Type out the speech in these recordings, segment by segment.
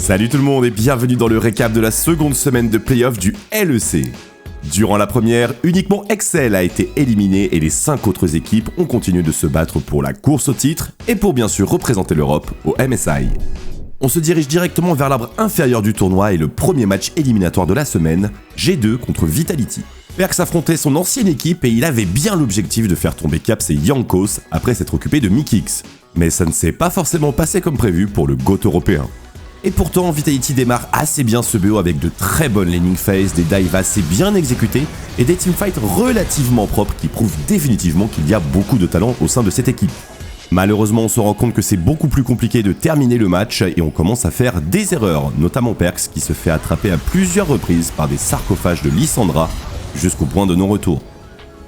Salut tout le monde et bienvenue dans le récap de la seconde semaine de playoff du LEC. Durant la première, uniquement Excel a été éliminé et les 5 autres équipes ont continué de se battre pour la course au titre et pour bien sûr représenter l'Europe au MSI. On se dirige directement vers l'arbre inférieur du tournoi et le premier match éliminatoire de la semaine, G2 contre Vitality. Perkz affrontait son ancienne équipe et il avait bien l'objectif de faire tomber Caps et Jankos après s'être occupé de Mikix. Mais ça ne s'est pas forcément passé comme prévu pour le GOAT européen. Et pourtant, Vitality démarre assez bien ce BO avec de très bonnes laning phases, des dives assez bien exécutés et des teamfights relativement propres qui prouvent définitivement qu'il y a beaucoup de talent au sein de cette équipe. Malheureusement, on se rend compte que c'est beaucoup plus compliqué de terminer le match et on commence à faire des erreurs, notamment Perkz qui se fait attraper à plusieurs reprises par des sarcophages de Lissandra jusqu'au point de non-retour.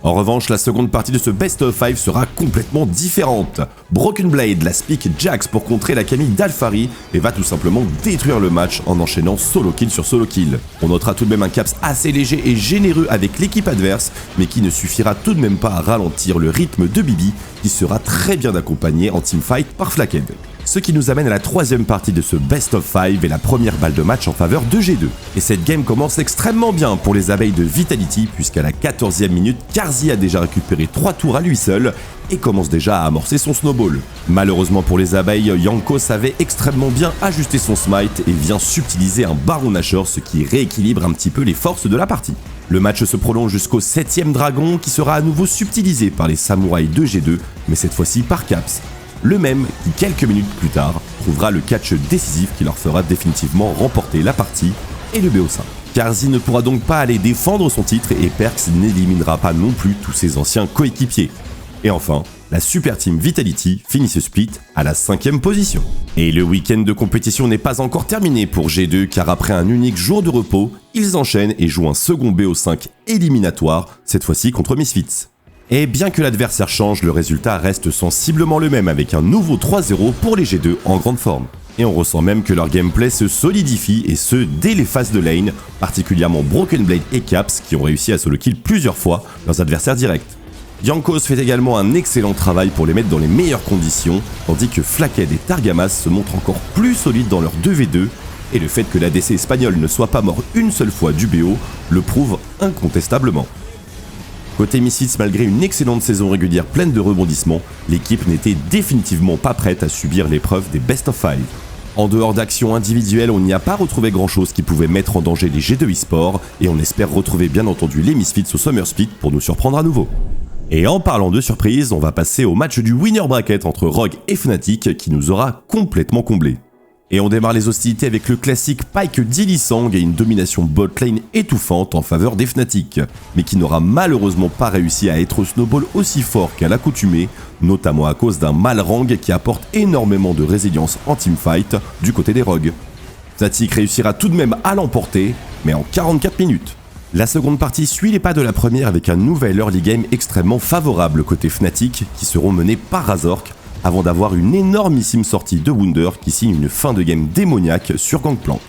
En revanche, la seconde partie de ce Best of 5 sera complètement différente. Broken Blade la speak Jax pour contrer la Camille d'Alphari et va tout simplement détruire le match en enchaînant solo kill sur solo kill. On notera tout de même un Caps assez léger et généreux avec l'équipe adverse, mais qui ne suffira tout de même pas à ralentir le rythme de Bibi, qui sera très bien accompagné en teamfight par Flakked. Ce qui nous amène à la troisième partie de ce Best of 5 et la première balle de match en faveur de G2. Et cette game commence extrêmement bien pour les abeilles de Vitality, puisqu'à la 14e minute, Carzzy a déjà récupéré 3 tours à lui seul et commence déjà à amorcer son snowball. Malheureusement pour les abeilles, Jankos avait extrêmement bien ajusté son smite et vient subtiliser un Baron Nashor, ce qui rééquilibre un petit peu les forces de la partie. Le match se prolonge jusqu'au 7e dragon qui sera à nouveau subtilisé par les samouraïs de G2, mais cette fois-ci par Caps. Le même qui, quelques minutes plus tard, trouvera le catch décisif qui leur fera définitivement remporter la partie et le BO5. Carzzy ne pourra donc pas aller défendre son titre et Perkz n'éliminera pas non plus tous ses anciens coéquipiers. Et enfin, la super team Vitality finit ce split à la 5e position. Et le week-end de compétition n'est pas encore terminé pour G2 car après un unique jour de repos, ils enchaînent et jouent un second BO5 éliminatoire, cette fois-ci contre Misfits. Et bien que l'adversaire change, le résultat reste sensiblement le même avec un nouveau 3-0 pour les G2 en grande forme. Et on ressent même que leur gameplay se solidifie et ce dès les phases de lane, particulièrement Broken Blade et Caps qui ont réussi à solo kill plusieurs fois leurs adversaires directs. Jankos fait également un excellent travail pour les mettre dans les meilleures conditions, tandis que Flakked et Targamas se montrent encore plus solides dans leur 2v2, et le fait que l'ADC espagnol ne soit pas mort une seule fois du BO le prouve incontestablement. Côté Misfits, malgré une excellente saison régulière pleine de rebondissements, l'équipe n'était définitivement pas prête à subir l'épreuve des Best of 5. En dehors d'actions individuelles, on n'y a pas retrouvé grand chose qui pouvait mettre en danger les G2 eSports, et on espère retrouver bien entendu les Misfits au Summer Split pour nous surprendre à nouveau. Et en parlant de surprise, on va passer au match du winner bracket entre Rogue et Fnatic qui nous aura complètement comblé. Et on démarre les hostilités avec le classique Pyke d'Ilisang et une domination botlane étouffante en faveur des Fnatic, mais qui n'aura malheureusement pas réussi à être au snowball aussi fort qu'à l'accoutumée, notamment à cause d'un Malrang qui apporte énormément de résilience en teamfight du côté des Rogues. Fnatic réussira tout de même à l'emporter, mais en 44 minutes. La seconde partie suit les pas de la première avec un nouvel early game extrêmement favorable côté Fnatic qui seront menés par Razork, avant d'avoir une énormissime sortie de Wunder qui signe une fin de game démoniaque sur Gangplank.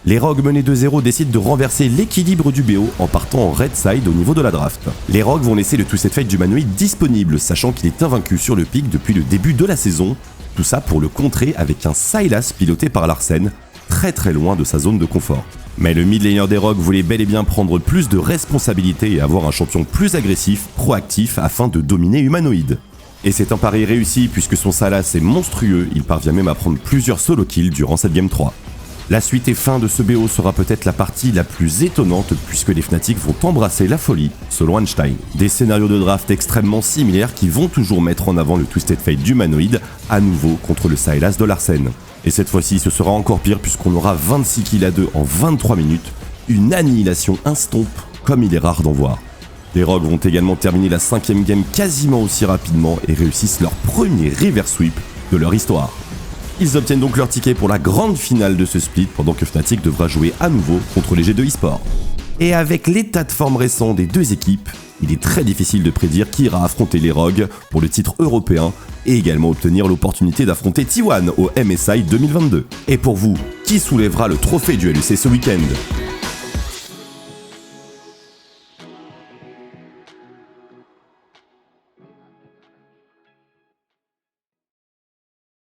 Les Rogues menés 2-0 décident de renverser l'équilibre du BO en partant en red side au niveau de la draft. Les Rogues vont laisser le Twisted Fate d'Humanoid disponible, sachant qu'il est invaincu sur le pic depuis le début de la saison, tout ça pour le contrer avec un Sylas piloté par Larsen, très loin de sa zone de confort. Mais le mid laner des Rogues voulait bel et bien prendre plus de responsabilités et avoir un champion plus agressif, proactif afin de dominer Humanoid. Et c'est un pari réussi puisque son Sylas est monstrueux, il parvient même à prendre plusieurs solo kills durant cette game 3. La suite et fin de ce BO sera peut-être la partie la plus étonnante puisque les Fnatic vont embrasser la folie, selon Einstein. Des scénarios de draft extrêmement similaires qui vont toujours mettre en avant le Twisted Fate d'Humanoid, à nouveau contre le Sylas de Larsen. Et cette fois-ci ce sera encore pire puisqu'on aura 26 kills à 2 en 23 minutes, une annihilation instomp comme il est rare d'en voir. Les Rogues vont également terminer la 5ème game quasiment aussi rapidement et réussissent leur premier reverse sweep de leur histoire. Ils obtiennent donc leur ticket pour la grande finale de ce split pendant que Fnatic devra jouer à nouveau contre les G2 eSports. Et avec l'état de forme récent des deux équipes, il est très difficile de prédire qui ira affronter les Rogues pour le titre européen et également obtenir l'opportunité d'affronter T1 au MSI 2022. Et pour vous, qui soulèvera le trophée du LEC ce week-end ?